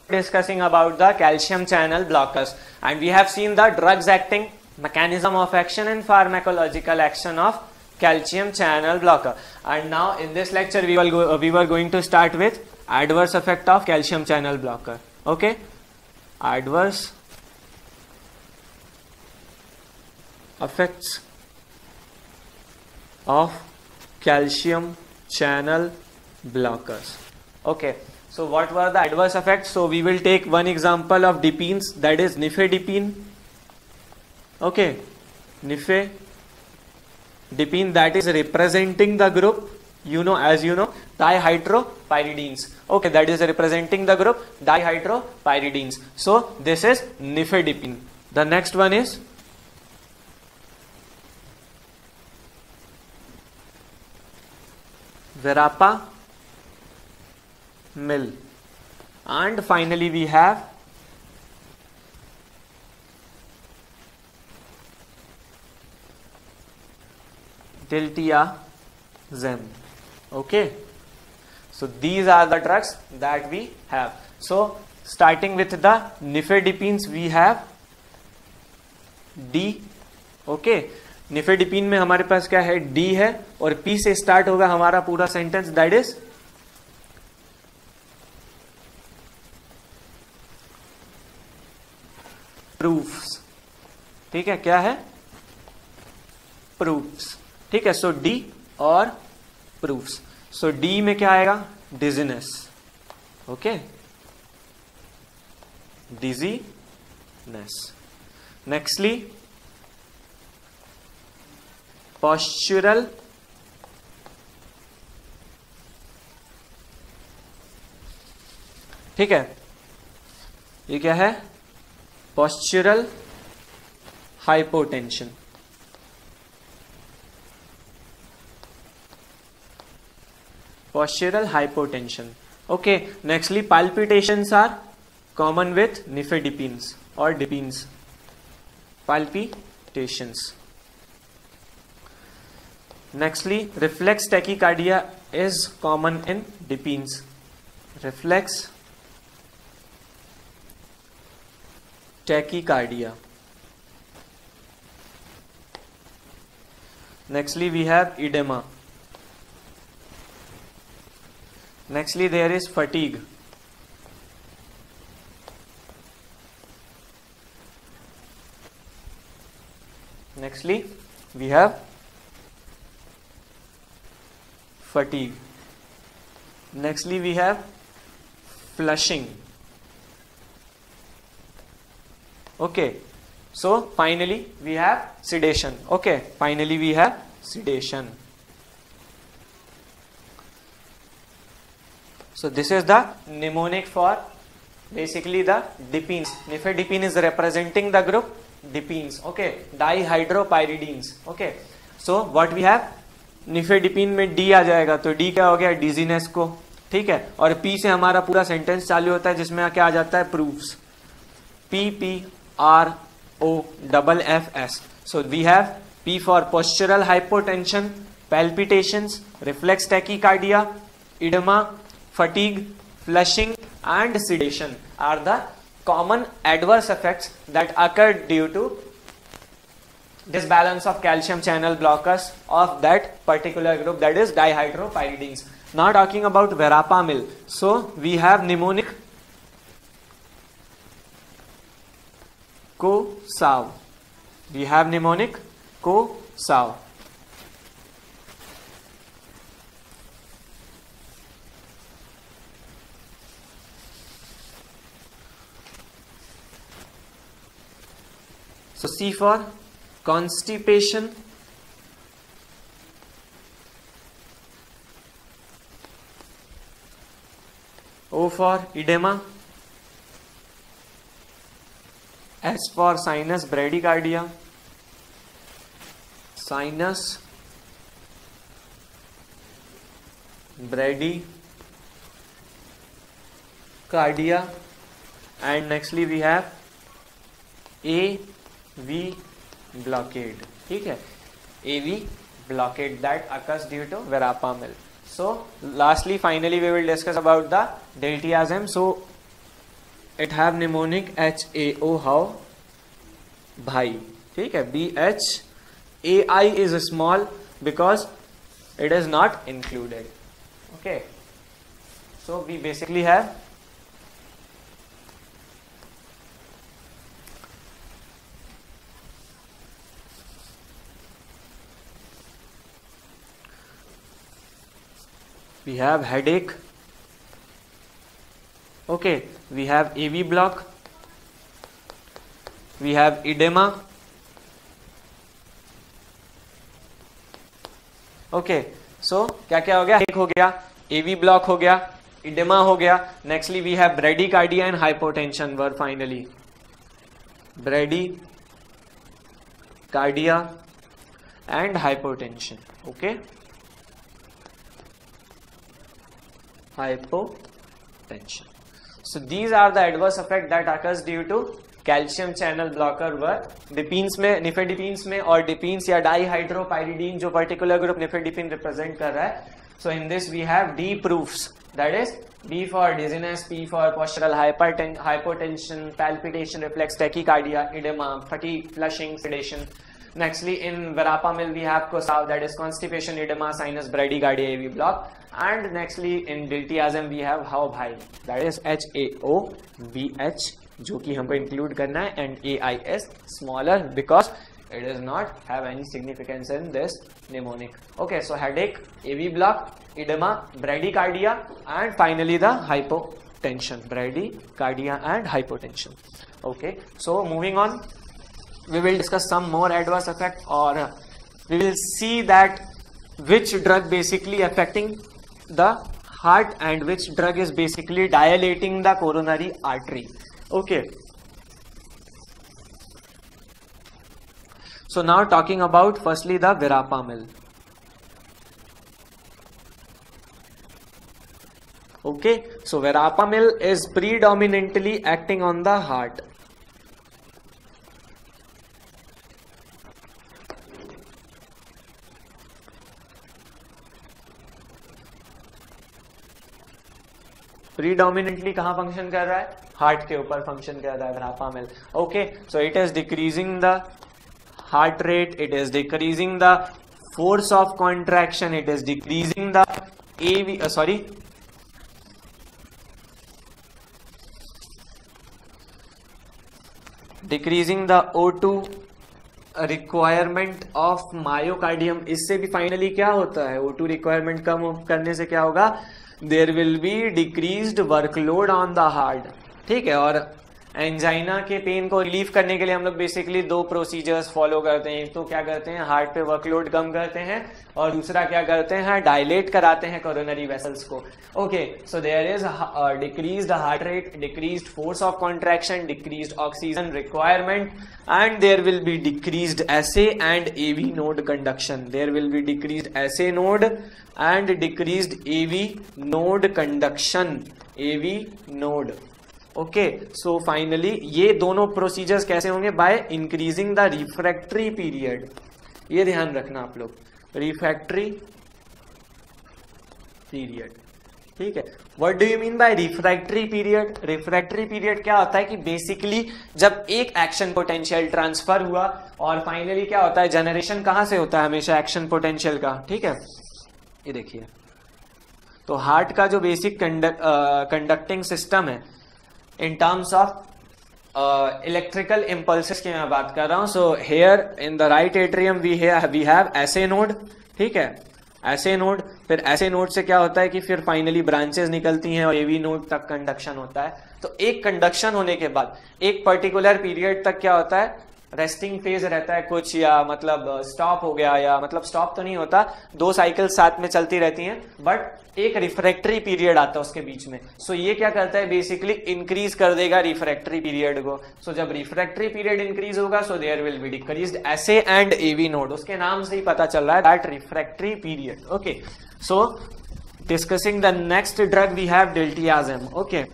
discussing about the calcium channel blockers, and we have seen the drugs acting, mechanism of action and pharmacological action of calcium channel blocker. And now in this lecture we were going to start with adverse effect of calcium channel blocker. Okay, adverse effects of calcium channel blockers. Okay, so what were the adverse effects? So we will take one example of dipines, that is nifedipine. Okay, nifedipine, that is representing the group, as you know, dihydropyridines. Okay, that is representing the group dihydropyridines. So this is nifedipine. The next one is verapamil, and finally we have diltiazem. Okay, so these are the drugs that we have. So starting with the nifedipines, we have D. Okay, nifedipine में हमारे पास क्या है, D है, और P से start होगा हमारा पूरा सेंटेंस, दैट इज प्रूफ्स. ठीक है, क्या है, प्रूफ्स. ठीक है, सो डी और प्रूफ्स. सो डी में क्या आएगा, dizziness. Okay, dizziness. Nextly postural ठीक है, ये क्या है, postural hypotension. Postural hypotension. Okay, nextly palpitations are common with nifedipines or dipines. Palpitations. Nextly, reflex tachycardia is common in dipines. Reflex tachycardia. Nextly, we have edema. Nextly, there is fatigue. Nextly, we have fatigue. Nextly, we have flushing. Okay, so finally we have sedation. Okay, finally we have sedation. So this is the mnemonic for basically the dipines. Nifedipine is representing the group dipines. Okay, dihydropyridines. Okay, so what we have, nifedipine में D आ जाएगा, तो D क्या हो गया, dizziness को. ठीक है, और पी से हमारा पूरा सेंटेंस चालू होता है, जिसमें क्या आ जाता है, proofs. P P R O double F S. So we have P for postural hypotension, palpitations, reflex tachycardia, oedema, fatigue, flushing and sedation are the common adverse effects that occur due to disbalance of calcium channel blockers of that particular group, that is dihydropyridines. Now talking about verapamil. So we have mnemonic co-sav. We have mnemonic co-sav. So C for constipation, O for edema, S for sinus bradycardia, sinus bradycardia, and nextly we have AV blockade. ठीक है, AV blockade that occurs due to verapamil. So lastly, finally we will discuss about the diltiazem. So it have mnemonic HAO how भाई, ठीक है. BHAI is small because it is not included. Okay, so we basically have headache. Okay, we have AV block, we have edema. Okay so क्या क्या हो गया, एक हो गया, एवी ब्लॉक हो गया, इडेमा हो गया. Nextly we have bradycardia and hypotension were finally bradycardia and hypotension. Okay, hypotension. So these are the adverse effect that occurs due to calcium channel blocker वर डिपीन्स में, निफेडिपीन्स में, और डिपीन्स या डाईहाइड्रोपाइरिडीन जो पर्टिकुलर ग्रुप निफेडिपिन रिप्रेजेंट कर रहा है. So in this we have D proofs, that is D for dizziness, P for postural hypotension, palpitation, reflex tachycardia, edema, fatigue, flushing, sedation. Nextly, in verapamil we have COSAV, that is constipation, edema, sinus, bradycardia, AV block. And nextly in diltiazem we have HAO-BHAI, that is HAO-BH, जो कि हमको include करना है, and AIS smaller because it does not have any significance in this mnemonic. Okay, so headache, AV block, edema, bradycardia, and finally the hypotension. Bradycardia and hypotension. Okay, so moving on, we will discuss some more adverse effect, or we will see that which drug basically affecting the heart and which drug is basically dilating the coronary artery. Okay, so now talking about firstly the verapamil. Okay, so verapamil is predominantly acting on the heart. Predominantly कहाँ function कर रहा है, heart के ऊपर function कर रहा है verapamil. Okay, so it is decreasing the heart rate, it is decreasing the force of contraction, it is decreasing the decreasing the O2 requirement of myocardium. इससे भी फाइनली क्या होता है, O2 रिक्वायरमेंट कम करने से क्या होगा, there will be decreased workload on the heart. ठीक है, और एंजाइना के पेन को रिलीफ करने के लिए हम लोग बेसिकली दो प्रोसीजर्स फॉलो करते हैं. तो क्या करते हैं, हार्ट पे वर्कलोड कम करते हैं, और दूसरा क्या करते हैं, डायलेट कराते हैं कोरोनरी वेसल्स को. Okay, so there is decreased heart rate, decreased force of contraction, decreased oxygen requirement, and there will be decreased SA and AV node conduction. There will be decreased SA node and decreased AV node conduction, AV node. Okay, so finally ये दोनों procedures कैसे होंगे, by increasing the refractory period. ये ध्यान रखना आप लोग, refractory period. ठीक है, what do you mean by refractory period. Refractory period क्या होता है कि बेसिकली जब एक एक्शन पोटेंशियल ट्रांसफर हुआ और फाइनली क्या होता है, जनरेशन कहां से होता है, हमेशा एक्शन पोटेंशियल का. ठीक है, ये देखिए, तो हार्ट का जो बेसिक कंडक्टिंग सिस्टम है in terms of electrical impulses की मैं बात कर रहा हूं. सो here in the right atrium we have SA node. ठीक है, SA node, फिर SA node से क्या होता है कि फिर फाइनली ब्रांचेस निकलती हैं और AV node तक कंडक्शन होता है. तो एक कंडक्शन होने के बाद एक पर्टिकुलर पीरियड तक क्या होता है, रेस्टिंग फेज रहता है कुछ, या मतलब स्टॉप हो गया, या मतलब स्टॉप तो नहीं होता, दो साइकिल साथ में चलती रहती हैं, बट एक रिफ्रैक्टरी पीरियड आता है उसके बीच में. सो ये क्या करता है, बेसिकली इंक्रीज कर देगा रिफ्रैक्टरी पीरियड को. सो जब रिफ्रैक्टरी पीरियड इंक्रीज होगा, so there will be decreased SA and AV node. उसके नाम से ही पता चल रहा है दैट refractory period. Okay, so discussing the next drug we have diltiazem. Okay,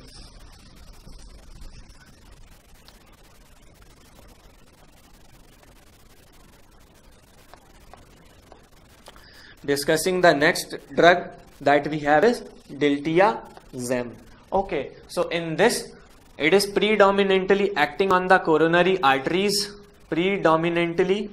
discussing the next drug that we have is diltiazem. Okay, so in this It is predominantly acting on the coronary arteries, predominantly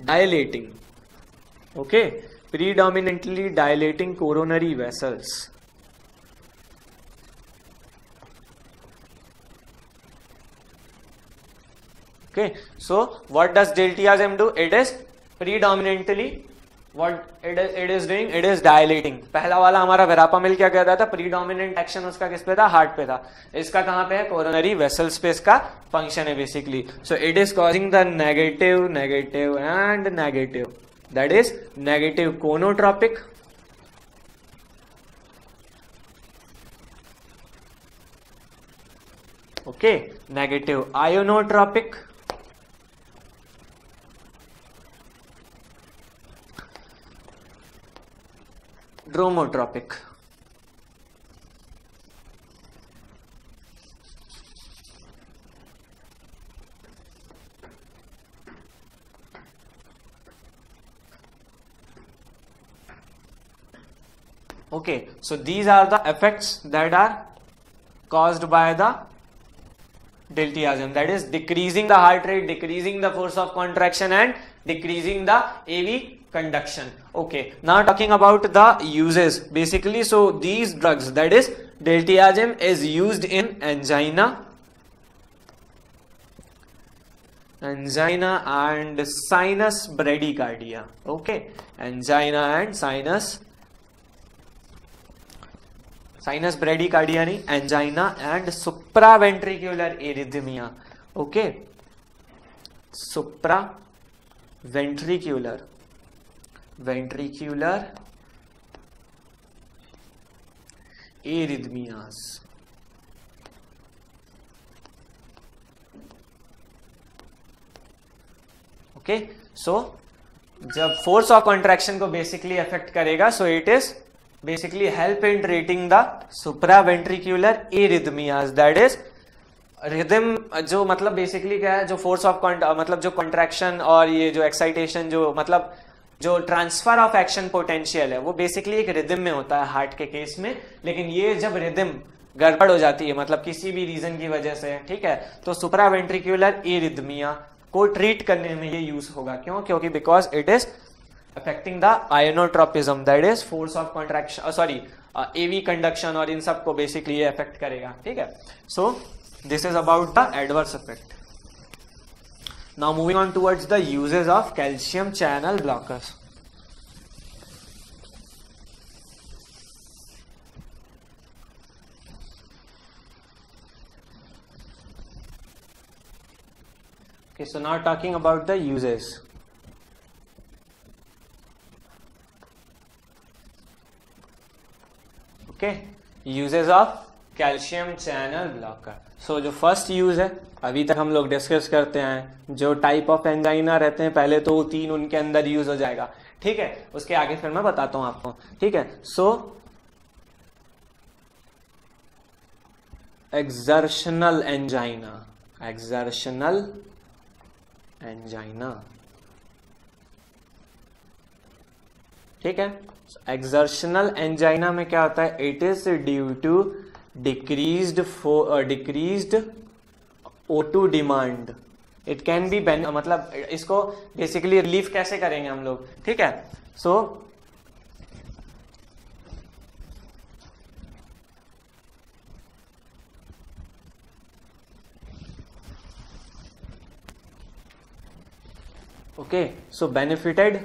dilating, okay, predominantly dilating coronary vessels. Okay, so what does diltiazem do? It is predominantly what it is doing, it is dilating. पहला वाला हमारा verapamil क्या कर रहा था? Predominant action उसका किस पे था? हार्ट पे था. इसका कहां पे है? कोरोनरी वेसल्स पे इसका फंक्शन है basically. So it is causing the negative and negative, that is negative chronotropic, okay, negative inotropic, dromotropic. Okay, so these are the effects that are caused by the diltiazem, that is decreasing the heart rate, decreasing the force of contraction and decreasing the AV conduction. Okay, now talking about the uses basically. So these drugs, that is diltiazem, is used in angina and sinus bradycardia. Okay, angina and sinus bradycardia nahi, angina and supraventricular arrhythmia. Okay, supraventricular arrhythmias. Okay, so जब force of contraction को basically affect करेगा, so it is basically help in treating the supraventricular arrhythmias, that is rhythm, जो मतलब basically क्या है, जो force of मतलब जो कॉन्ट्रैक्शन और ये जो एक्साइटेशन, जो मतलब जो ट्रांसफर ऑफ एक्शन पोटेंशियल है, वो बेसिकली एक रिदम में होता है हार्ट के केस में. लेकिन ये जब रिदम गड़बड़ हो जाती है, मतलब किसी भी रीजन की वजह से, ठीक है, तो सुप्रावेंट्रिकुलर एरिथमिया को ट्रीट करने में ये यूज होगा. क्यों? क्योंकि because it is affecting the ionotropism, that is force of contraction, AV conduction, और इन सब को बेसिकली ये अफेक्ट करेगा. ठीक है, so this is about the adverse effect. Now moving on towards the uses of calcium channel blockers. Okay, so now talking about the uses. Okay, uses of calcium channel blocker. So जो first use है अभी तक हम लोग discuss करते हैं, जो type of angina रहते हैं, पहले तो 3 उनके अंदर यूज हो जाएगा. ठीक है, उसके आगे फिर मैं बताता हूं आपको. ठीक है, सो एक्सर्शनल एंजाइना, ठीक है. एक्सर्शनल एंजाइना में क्या होता है? It is due to decreased O2 demand. It can be मतलब इसको बेसिकली रिलीफ कैसे करेंगे हम लोग? ठीक है, so okay, so benefited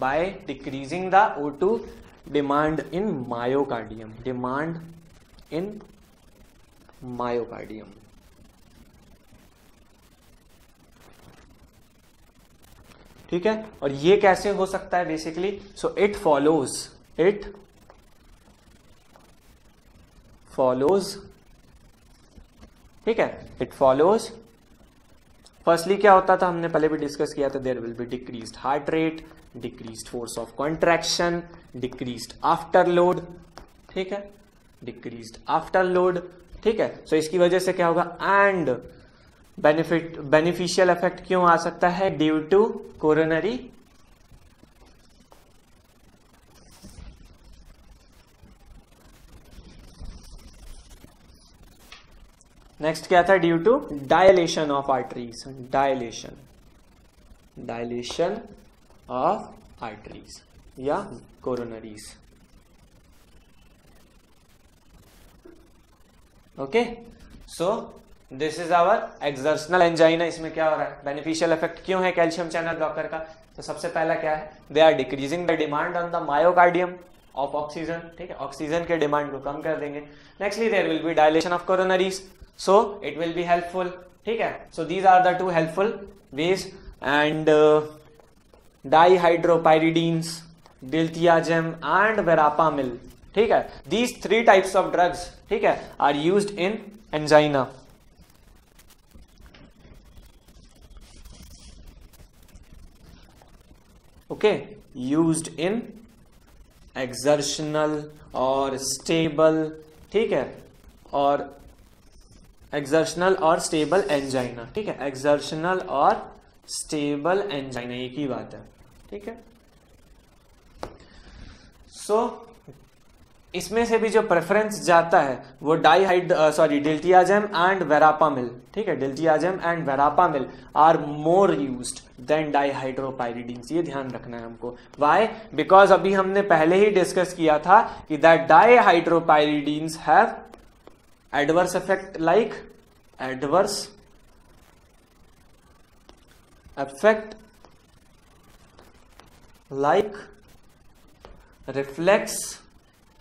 by decreasing the O2 demand in myocardium. ठीक है, और ये कैसे हो सकता है बेसिकली? सो इट फॉलोज ठीक है, इट फॉलोज. फर्स्टली क्या होता था, हमने पहले भी डिस्कस किया था, there will be decreased heart rate, decreased force of contraction, decreased afterload. ठीक है, डिक्रीज्ड आफ्टर लोड. ठीक है, सो इसकी वजह से क्या होगा? एंड बेनिफिशियल इफेक्ट क्यों आ सकता है? ड्यू टू कोरोनरी नेक्स्ट क्या था? Due to dilation of arteries, dilation of arteries या coronaries. Okay, so this is our exertional angina. इसमें क्या हो रहा है? बेनिफिशियल इफेक्ट क्यों है कैल्शियम चैनल ब्लॉकर का? तो सबसे पहला क्या है? They are decreasing the demand on the myocardium of oxygen. ठीक है, ऑक्सीजन के डिमांड को कम कर देंगे। Nextly there will be dilation of coronaries, so it will be helpful. ठीक है, so these are the two helpful ways. And dihydropyridines, diltiazem and verapamil, ठीक है, दीज 3 टाइप्स ऑफ ड्रग्स, ठीक है, are used in angina. Okay, used in exertional और stable, ठीक है, और एक्सर्शनल और स्टेबल एंजाइना। ठीक है, एक्सर्शनल और स्टेबल एंजाइना एक ही बात है। ठीक है, सो इसमें से भी जो प्रेफरेंस जाता है वो डिल्टियाजेम एंड वेरापामिल। ठीक है, diltiazem and verapamil are more used than dihydropyridines. ये ध्यान रखना है हमको। व्हाई? बिकॉज अभी हमने पहले ही डिस्कस किया था कि that dihydropyridines have adverse effect like reflex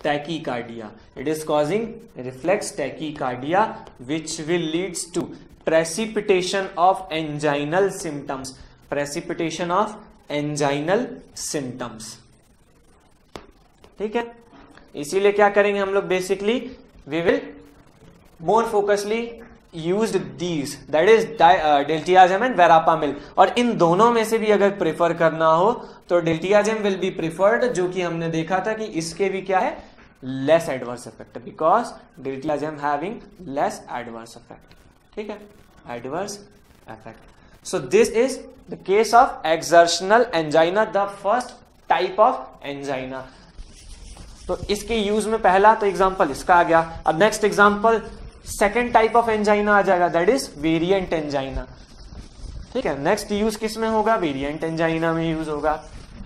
tachycardia. It is causing reflex tachycardia which will leads to precipitation of anginal symptoms. ठीक है, इसीलिए क्या करेंगे हम लोग? Basically we will more focusly used these, that is diltiazem and verapamil. और इन दोनों में से भी अगर प्रेफर करना हो तो डिल्टियाजेम विल बी प्रिफर्ड, जो कि हमने देखा था कि इसके भी क्या है? Less adverse effect, because diltiazem having less adverse effect. ठीक है, adverse effect. So this is the case of exertional angina, the first type of angina. तो इसके यूज में पहला तो एग्जांपल इसका आ गया। अब next example second type of angina आ जाएगा, दैट इज वेरिएंट एंजाइना। ठीक है, नेक्स्ट यूज किस में होगा? वेरिएंट एंजाइना में यूज होगा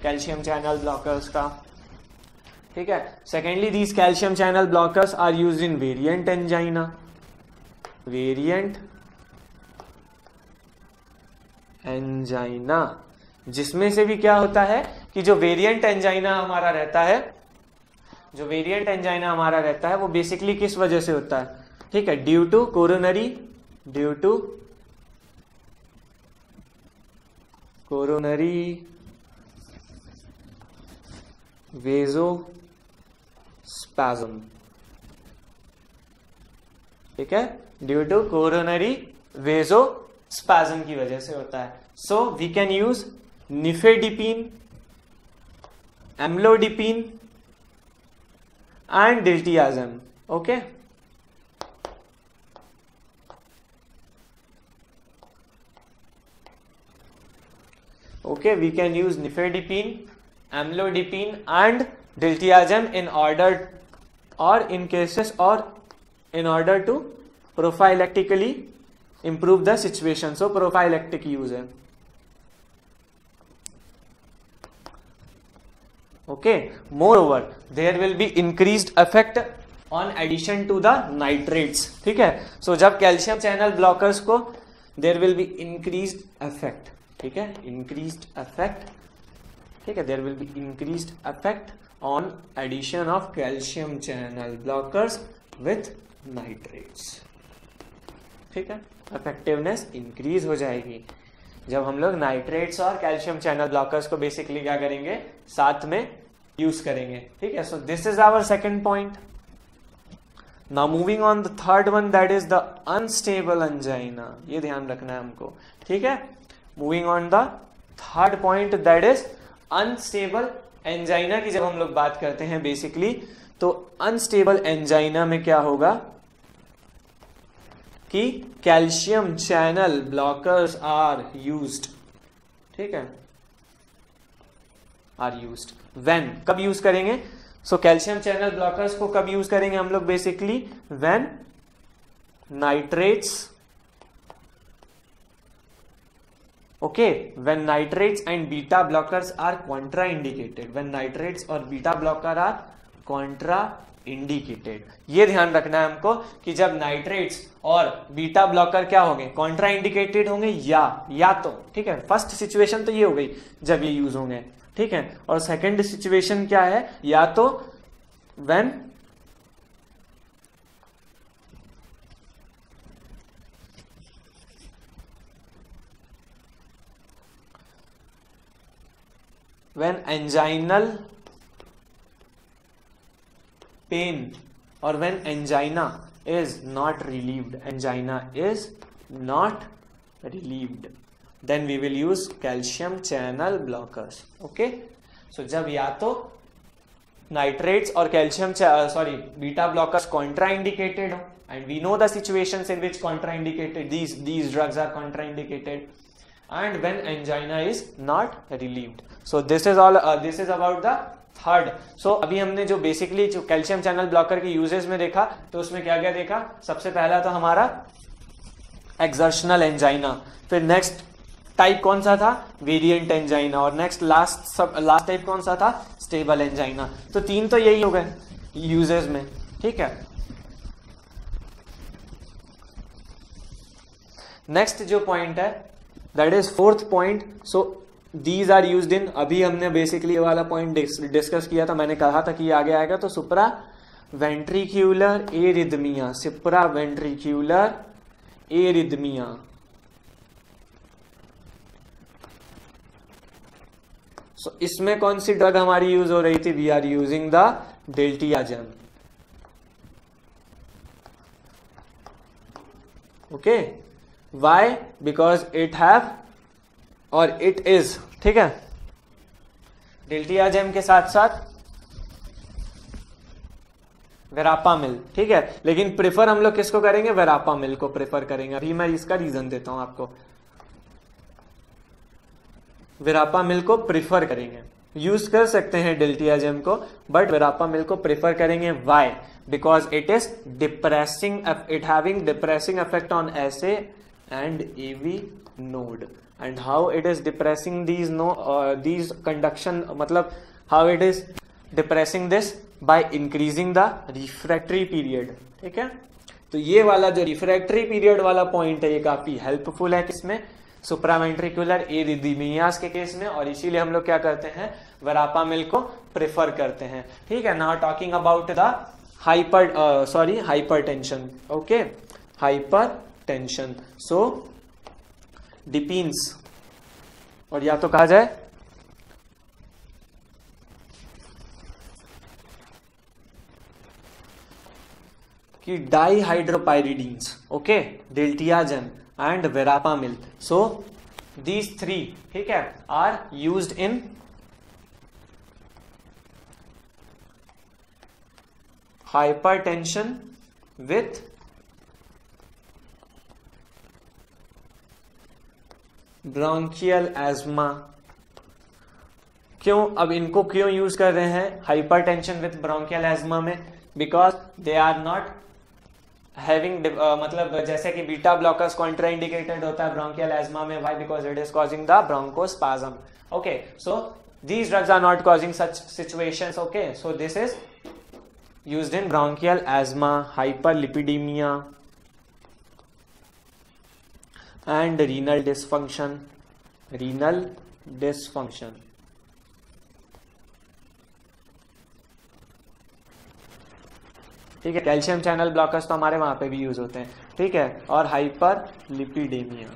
कैल्शियम चैनल ब्लॉकर्स का। ठीक है, secondly these calcium channel blockers are used in variant angina. Variant angina, जिसमें से भी क्या होता है कि जो वेरिएंट एंजाइना हमारा रहता है, वो बेसिकली किस वजह से होता है? ठीक है, ड्यू टू कोरोनरी वेज़ोस्पैज़म। ठीक है, ड्यू टू कोरोनरी वेज़ोस्पैज़म की वजह से होता है। So we can use nifedipine, amlodipine and diltiazem. Okay, we can use nifedipine, amlodipine and diltiazem in order to prophylactically improve the situation. So prophylactic use है। Okay, moreover there will be increased effect on addition to the nitrates। ठीक है, so जब calcium channel blockers को there will be increased effect, ठीक है, increased effect. ठीक है, there will be increased effect on addition of calcium channel blockers with nitrates. ठीक है, इफेक्टिवनेस इंक्रीज हो जाएगी जब हम लोग नाइट्रेट्स और कैल्शियम चैनल ब्लॉकर्स को बेसिकली क्या करेंगे? साथ में यूज करेंगे। ठीक है, so this is our second point. Now moving on the third one, that is the unstable angina. ये ध्यान रखना है हमको। ठीक है, moving on the third point, that is unstable angina की जब हम लोग बात करते हैं बेसिकली, तो अनस्टेबल एंजाइना में क्या होगा? कि calcium channel blockers are used, ठीक है, आर यूज्ड व्हेन, कब यूज करेंगे? सो कैल्शियम चैनल ब्लॉकर्स को कब यूज करेंगे हम लोग? Basically when nitrates, okay, when nitrates and beta blockers are contraindicated, when nitrates और beta blocker are contraindicated, ये ध्यान रखना है हमको कि जब नाइट्रेट्स और बीटा ब्लॉकर क्या होंगे? कॉन्ट्राइंडिकेटेड होंगे या तो, ठीक है, फर्स्ट सिचुएशन तो ये हो गई जब ये यूज होंगे, ठीक है, और सेकंड सिचुएशन क्या है? या तो when when anginal pain or when angina is not relieved, angina is not relieved, then we will use calcium channel blockers. Okay, so जब या तो nitrates और calcium beta blockers contraindicated हो, and we know the situations in which contraindicated these drugs are contraindicated, and when angina is not relieved. So this is all, this is about the third. सो अभी हमने जो basically जो calcium channel blocker के uses में देखा, तो उसमें क्या क्या देखा? सबसे पहला तो हमारा एक्सर्शनल एंजाइना, फिर नेक्स्ट टाइप कौन सा था? वेरिएंट एंजाइना, और नेक्स्ट लास्ट टाइप कौन सा था? Stable angina. तो तीन तो यही हो गए यूजेस में, ठीक है. नेक्स्ट जो पॉइंट है that is fourth point. So these are used in, अभी हमने बेसिकली ये वाला पॉइंट डिस्कस किया था, मैंने कहा था कि ये आगे आएगा. तो supra ventricular arrhythmia, supra ventricular arrhythmia, so इसमें कौन सी ड्रग हमारी यूज हो रही थी? We are using the diltiazem. Okay, why? Because it have और इट इज, ठीक है, डिल्टियाजेम के साथ साथ वेरापामिल, ठीक है. लेकिन प्रेफर हम लोग किसको करेंगे? वेरापामिल को प्रेफर करेंगे. अभी मैं इसका रीजन देता हूं आपको. वेरापामिल को प्रेफर करेंगे. यूज कर सकते हैं डिल्टियाजेम को, बट वेरापामिल को प्रेफर करेंगे. Why? Because it is depressing, it having depressing effect on SA and AV node. And how it is depressing these conduction, मतलब how it is depressing this by increasing the refractory period, ठीक है. तो ये वाला जो refractory period वाला point है ये काफी हेल्पफुल है किसमें? सुप्रावेंट्रिकुलर एरिथमियास के केस में, और इसीलिए हम लोग क्या करते हैं? वेरापामिल को प्रेफर करते हैं, ठीक है. Now talking about the hypertension. Okay, hypertension. So dipines, और या तो कहा जाए कि dihydropyridines, okay, diltiazem and verapamil. So these three, ठीक है, are used in hypertension with bronchial asthma. क्यों? अब इनको क्यों यूज कर रहे हैं हाइपरटेंशन विथ ब्रोंकियल एज्मा में? Because they are not having, मतलब जैसे कि बीटा ब्लॉकर्स कॉन्ट्राइंडिकेटेड होता है ब्रोंकियल एज्मा में. Why? Because it is causing the bronchospasm. Okay, so these drugs are not causing such situations. Okay, so this is used in bronchial asthma, hyperlipidemia and renal dysfunction. ठीक है. Calcium channel blockers तो हमारे वहां पे भी use होते हैं, ठीक है, और हाइपरलिपिडेमिया.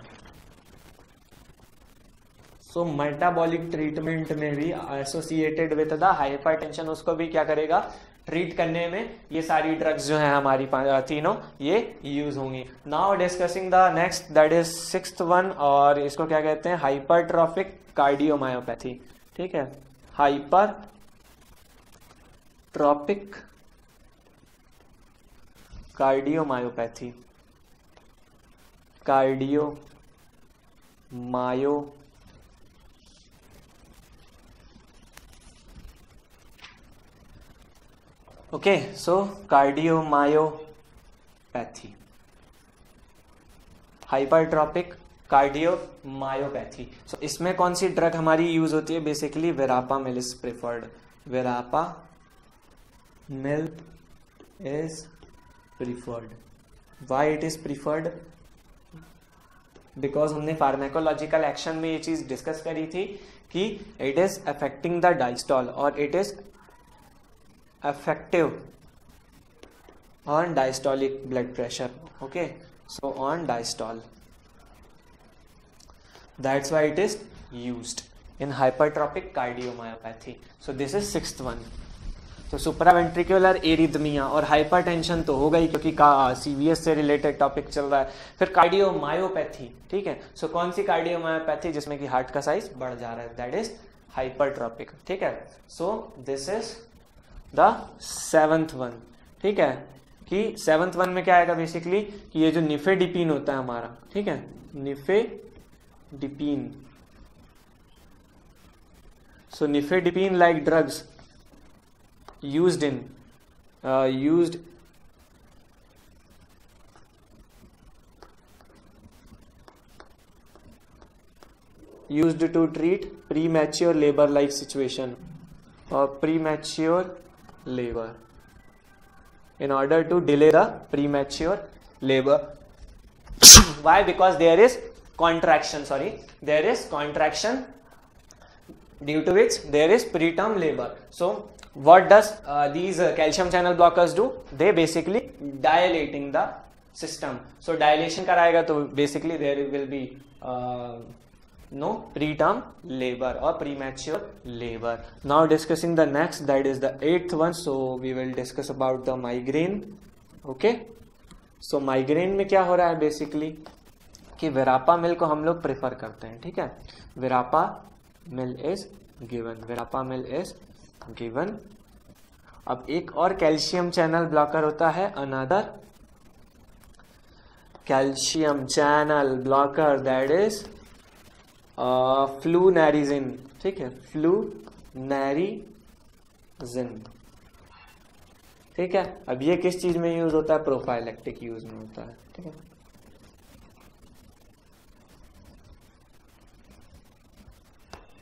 सो मेटाबॉलिक ट्रीटमेंट में भी एसोसिएटेड विद द हाइपरटेंशन, उसको भी क्या करेगा? ट्रीट करने में ये सारी ड्रग्स जो है हमारी तीनों ये यूज होंगी. Now discussing the next, that is sixth one, और इसको क्या कहते हैं? Hypertrophic cardiomyopathy. ठीक है, हाइपरट्रॉपिक कार्डियोमायोपैथी. कार्डियो मायो ओके, सो कार्डियोमायोपैथी, हाइपरट्रॉपिक कार्डियोमायोपैथी। सो इसमें कौन सी ड्रग हमारी यूज होती है? Basically verapamil is preferred, verapamil is preferred. Why it is preferred? Because हमने फार्मेकोलॉजिकल एक्शन में ये चीज डिस्कस करी थी कि it is affecting the diastole और it is effective on diastolic blood pressure. Okay, so on diastole, that's why it is used in hypertrophic cardiomyopathy. So this is sixth one. तो supraventricular arrhythmia और hypertension तो हो गई क्योंकि CVS से related topic चल रहा है। फिर कार्डियोमायोपैथी, ठीक है। सो कौन सी कार्डियोमायोपैथी? जिसमें कि हार्ट का साइज बढ़ जा रहा है, दैट इज हाइपरट्रॉपिक, ठीक है। So this is the seventh one, ठीक है। कि सेवंथ वन में क्या आएगा बेसिकली कि ये जो निफेडिपिन होता है हमारा, ठीक है, nifedipine. So nifedipine like drugs used to treat premature labor like situation or premature labor, in order to delay the premature labor. Why? Because there is contraction, due to which there is preterm labor. So what does these calcium channel blockers do? They basically dilating the system. So dilation कराएगा तो basically there will be no preterm labor or premature labor. Now discussing the next, that is the eighth one. So we will discuss about the migraine. Okay, so migraine में क्या हो रहा है basically कि verapamil को हम लोग prefer करते हैं, ठीक है। वेरापामिल इज गिवन, अब एक और कैल्शियम चैनल ब्लॉकर होता है, another calcium channel blocker, that is flunarizine, ठीक है, फ्लूनेरिजिन, ठीक है। अब ये किस चीज में यूज होता है? प्रोफाइलेक्टिक यूज में होता है, ठीक है।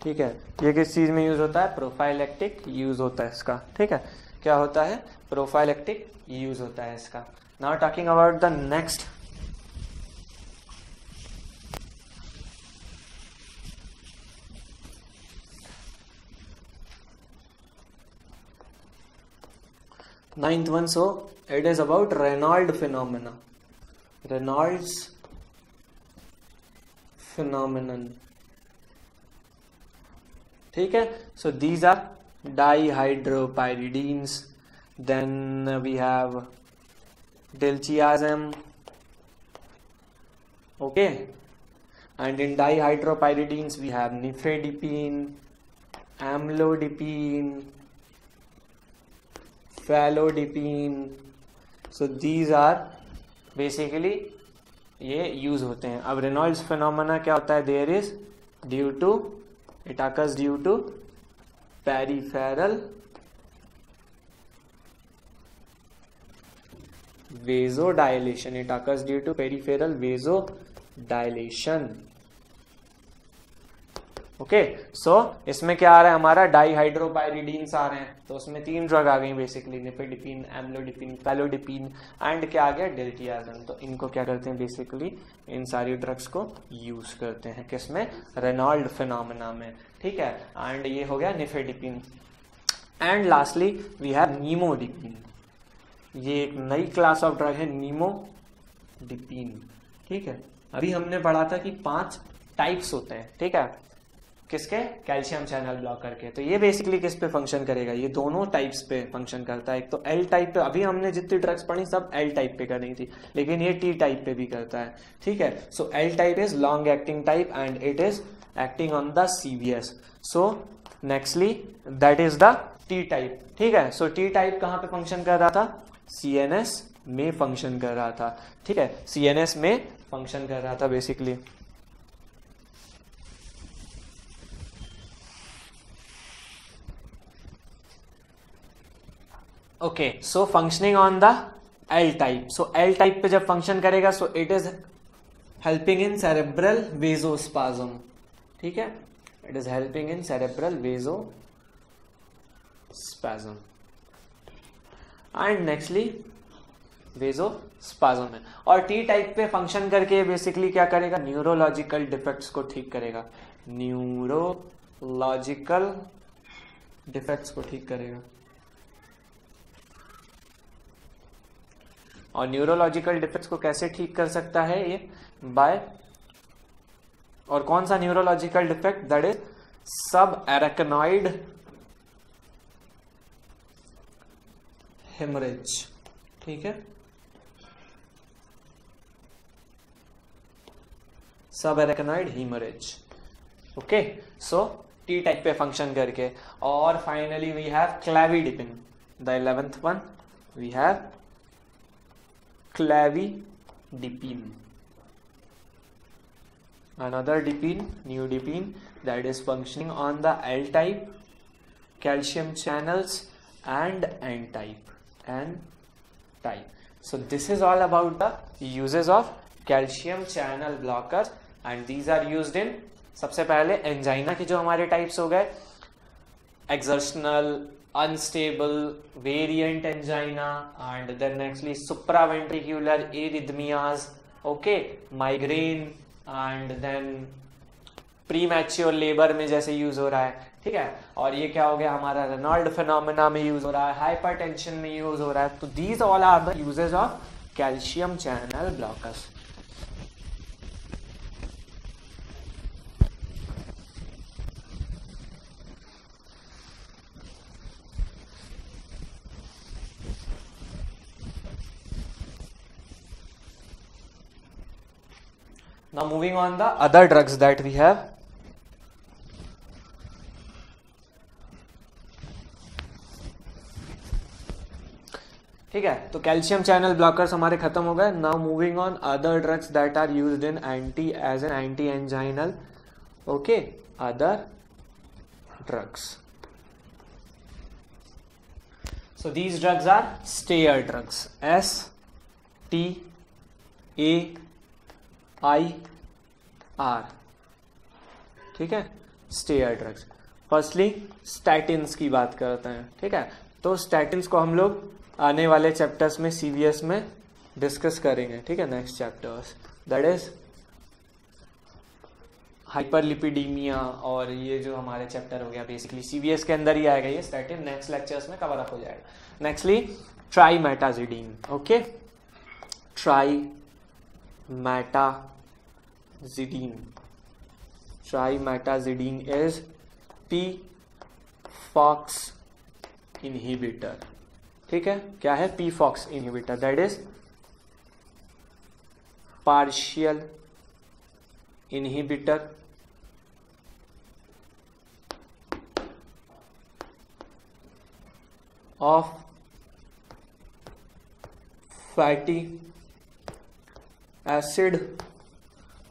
ठीक है, ये किस चीज में यूज होता है? प्रोफाइलेक्टिक यूज होता है इसका, ठीक है। क्या होता है? प्रोफाइलेक्टिक यूज होता है इसका। Now talking about the next, ninth one. So it is about Reynolds phenomenon, ठीक है। So these are dihydropyridines, then we have diltiazem, okay, and in dihydropyridines we have nifedipine, amlodipine, phalodipine. So these are basically ये use होते हैं। अब Raynaud's phenomena क्या होता है? There is due to, it occurs due to peripheral vasodilation, it occurs due to peripheral vasodilation. Okay, so इसमें क्या आ रहा है हमारा? डाईहाइड्रोपायरिडीन्स आ रहे हैं, तो उसमें तीन ड्रग आ गई बेसिकली, निफेडिपिन, एम्लोडिपिन, फैलोडिपिन एंड क्या आ गया? डिल्टियाजम। तो इनको क्या करते हैं बेसिकली? इन सारी ड्रग्स को यूज करते हैं किसमें? रेनॉल्ड फिनोमेना में, ठीक है। एंड ये हो गया nifedipine. And lastly we have nimodipine, ये एक नई क्लास ऑफ ड्रग है, नीमोडिपिन, ठीक है। अभी हमने पढ़ा था कि 5 टाइप्स होते हैं, ठीक है, किसके? कैल्शियम चैनल ब्लॉकर के। तो ये बेसिकली किस पे फंक्शन करेगा? ये दोनों टाइप्स पे फंक्शन करता है। एक तो एल टाइप पे, अभी हमने जितनी ड्रग्स पढ़ी सब एल टाइप पे करनी थी, लेकिन ये टी टाइप पे भी करता है, ठीक है। So L type is long acting type and it is acting on the CVS. So nextly that is the T type, ठीक है। सो टी टाइप कहाँ पे फंक्शन कर रहा था? सीएनएस में फंक्शन कर रहा था, ठीक है, सीएनएस में फंक्शन कर रहा था basically. Okay, so functioning on the L type. So L type पे जब फंक्शन करेगा so it is helping in cerebral vasospasm, ठीक है, it is helping in cerebral vasospasm and nextly vasospasm में। और टी टाइप पे फंक्शन करके basically क्या करेगा, न्यूरोलॉजिकल डिफेक्ट्स को ठीक करेगा, न्यूरोलॉजिकल डिफेक्ट्स को ठीक करेगा। और न्यूरोलॉजिकल डिफेक्ट्स को कैसे ठीक कर सकता है ये, बाय, और कौन सा neurological defect, that is sub arachnoid haemorrhage, ठीक है, sub arachnoid haemorrhage. Okay, so T type पे फंक्शन करके। और finally we have clevidipine, the 11th one we have clevidipine, another dipine, new dipine that is functioning on the L type calcium channels and N type. So this is all about the uses of calcium channel blockers and these are used in, सबसे पहले angina के जो हमारे types हो गए, exertional, unstable, variant angina and then nextly supraventricular arrhythmias, okay, migraine and then premature labour में जैसे use हो रहा है, ठीक है। और ये क्या हो गया हमारा, रेनॉल्ड फिनोमेना में यूज हो रहा है, हाइपरटेंशन में यूज हो रहा है। तो these all are the uses of calcium channel blockers. Now moving on the other drugs that we have. ठीक है, तो कैल्शियम चैनल ब्लॉकर्स हमारे खत्म हो गए। Now moving on other drugs that are used in as an anti anginal, okay, other drugs. So these drugs are stair drugs, STAIR, ठीक है, stair drugs. Firstly statins की बात करते हैं, ठीक है। तो स्टैटिन्स को हम लोग आने वाले चैप्टर्स में CVS में डिस्कस करेंगे, ठीक है, next chapters, that is hyperlipidaemia. और ये जो हमारे चैप्टर हो गया बेसिकली CVS के अंदर ही आएगा ये स्टैटिन, नेक्स्ट लेक्चर्स में कवर अप हो जाएगा। Nextly trimetazidine, okay, Trimetazidine is P-FOX inhibitor, ठीक है। क्या है P-FOX inhibitor, that is partial inhibitor of fatty acid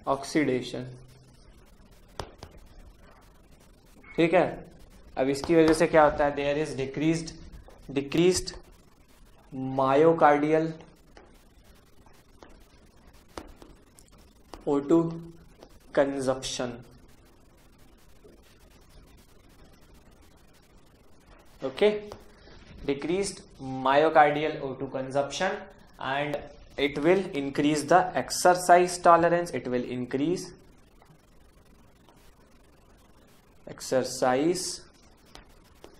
oxidation, ठीक है। अब इसकी वजह से क्या होता है, there is decreased myocardial O2 consumption, okay, decreased myocardial O2 consumption and it will increase the exercise tolerance, it will increase exercise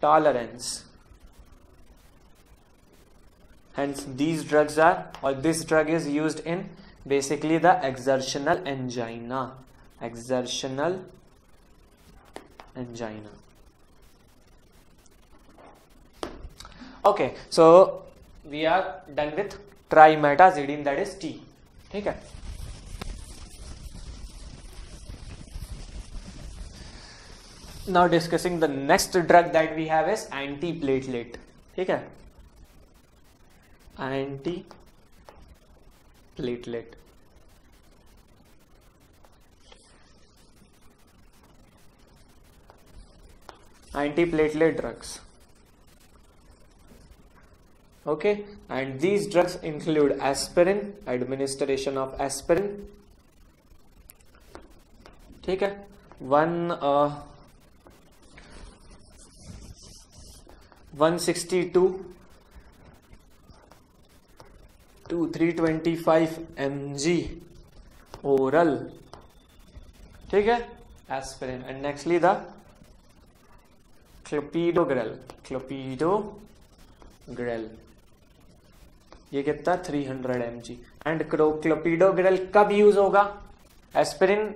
tolerance. Hence these drugs are, or this drug is used in basically the exertional angina, okay, so we are done with trimetazidine, that is T, ठीक है। Now discussing the next drug that we have is anti platelet, ठीक है, anti platelet. antiplatelet drugs. Okay, and these drugs include aspirin, administration of aspirin. ठीक है, 162 to 325 mg oral. ठीक है, aspirin. And nextly the clopidogrel. ये कितना 300 mg. And clopidogrel कब use होगा? एस्पिरिन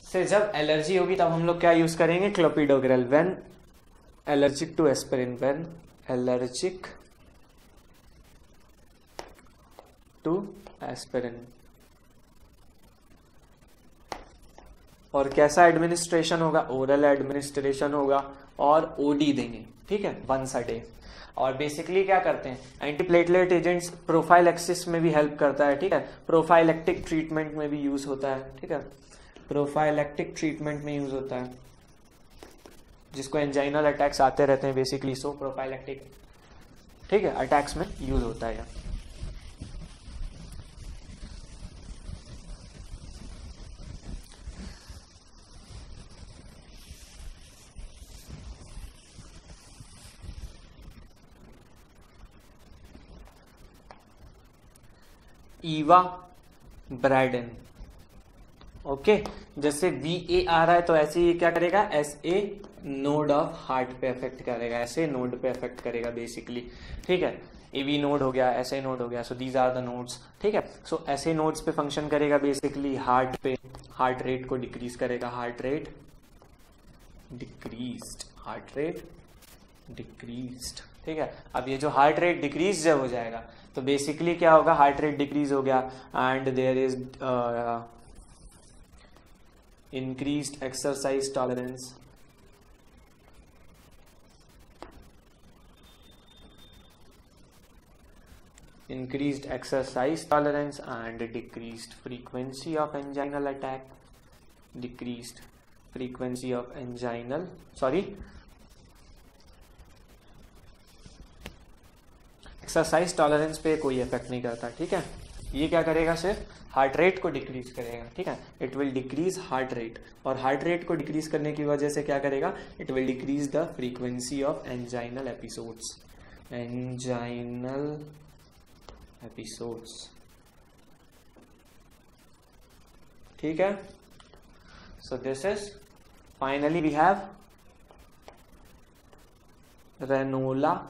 से जब एलर्जी होगी तब हम लोग क्या यूज करेंगे? Clopidogrel. When allergic to aspirin, when allergic to aspirin. और कैसा एडमिनिस्ट्रेशन होगा? ओरल एडमिनिस्ट्रेशन होगा और ओडी देंगे. ठीक है, वंस अ डे. और बेसिकली क्या करते हैं? एंटीप्लेटलेट एजेंट्स प्रोफाइलैक्सिस में भी हेल्प करता है. ठीक है, प्रोफाइलैक्टिक ट्रीटमेंट में भी यूज होता है. ठीक है, प्रोफाइलैक्टिक ट्रीटमेंट में यूज होता है, जिसको एंजाइनल अटैक्स आते रहते हैं बेसिकली, सो प्रोफाइलैक्टिक, ठीक है, अटैक्स में यूज होता है. ईवा ब्राइडन. ओके, जैसे VA आ रहा है तो ऐसे ये क्या करेगा? SA नोड ऑफ हार्ट पे अफेक्ट करेगा, ऐसे नोड पे अफेक्ट करेगा बेसिकली. ठीक है, AV नोड हो गया, SA नोड हो गया. So these are the nodes. ठीक है, सो ऐसे नोड्स पे फंक्शन करेगा बेसिकली. हार्ट पे हार्ट रेट को डिक्रीज करेगा. Heart rate decreased. ठीक है, अब ये जो हार्ट रेट डिक्रीज जब हो जाएगा तो बेसिकली क्या होगा? हार्ट रेट डिक्रीज हो गया and there is increased exercise tolerance. Increased exercise tolerance and decreased frequency of anginal attack. Decreased frequency of anginal, exercise tolerance पे कोई इफेक्ट नहीं करता. ठीक है, ये क्या करेगा? सिर्फ हार्ट रेट को डिक्रीज करेगा. ठीक है, it will decrease heart rate. और हार्ट रेट को डिक्रीज करने की वजह से क्या करेगा? It will decrease the frequency of anginal episodes. ठीक है, so this is finally we have ranolazine.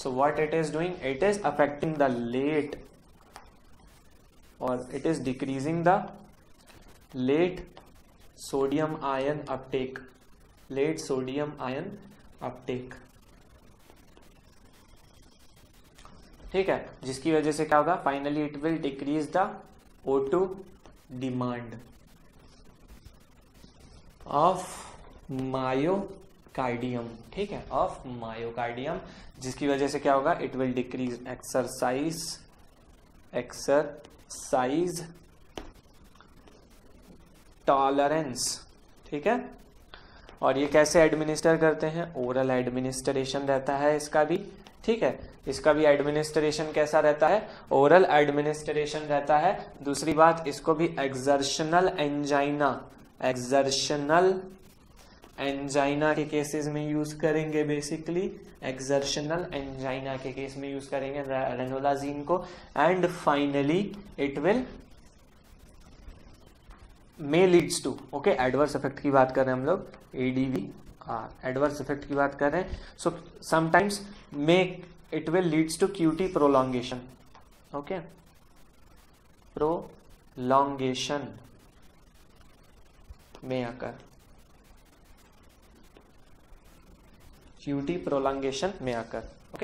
So what it is doing? It is affecting the late, or it is decreasing the late sodium ion uptake. ठीक है, जिसकी वजह से क्या होगा? Finally it will decrease the O2 demand of myocardium. ठीक है, of myocardium, जिसकी वजह से क्या होगा? It will decrease exercise tolerance. ठीक है, और ये कैसे एडमिनिस्टर करते हैं? ओरल एडमिनिस्ट्रेशन रहता है इसका भी. ठीक है, इसका भी एडमिनिस्ट्रेशन कैसा रहता है? ओरल एडमिनिस्ट्रेशन रहता है. दूसरी बात, इसको भी एक्सर्शनल एंजाइना के केसेस में यूज करेंगे. बेसिकली एक्सर्शनल एंजाइना के केस में यूज करेंगे रेनोलाजीन को. And finally it will may leads to, okay, adverse effect की बात कर रहे हैं हम लोग, ADVR, एडवर्स इफेक्ट की बात कर रहे हैं. So sometimes may it will leads to QT prolongation. Okay, prolongation में आकर QT प्रोलॉन्गेशन में आकर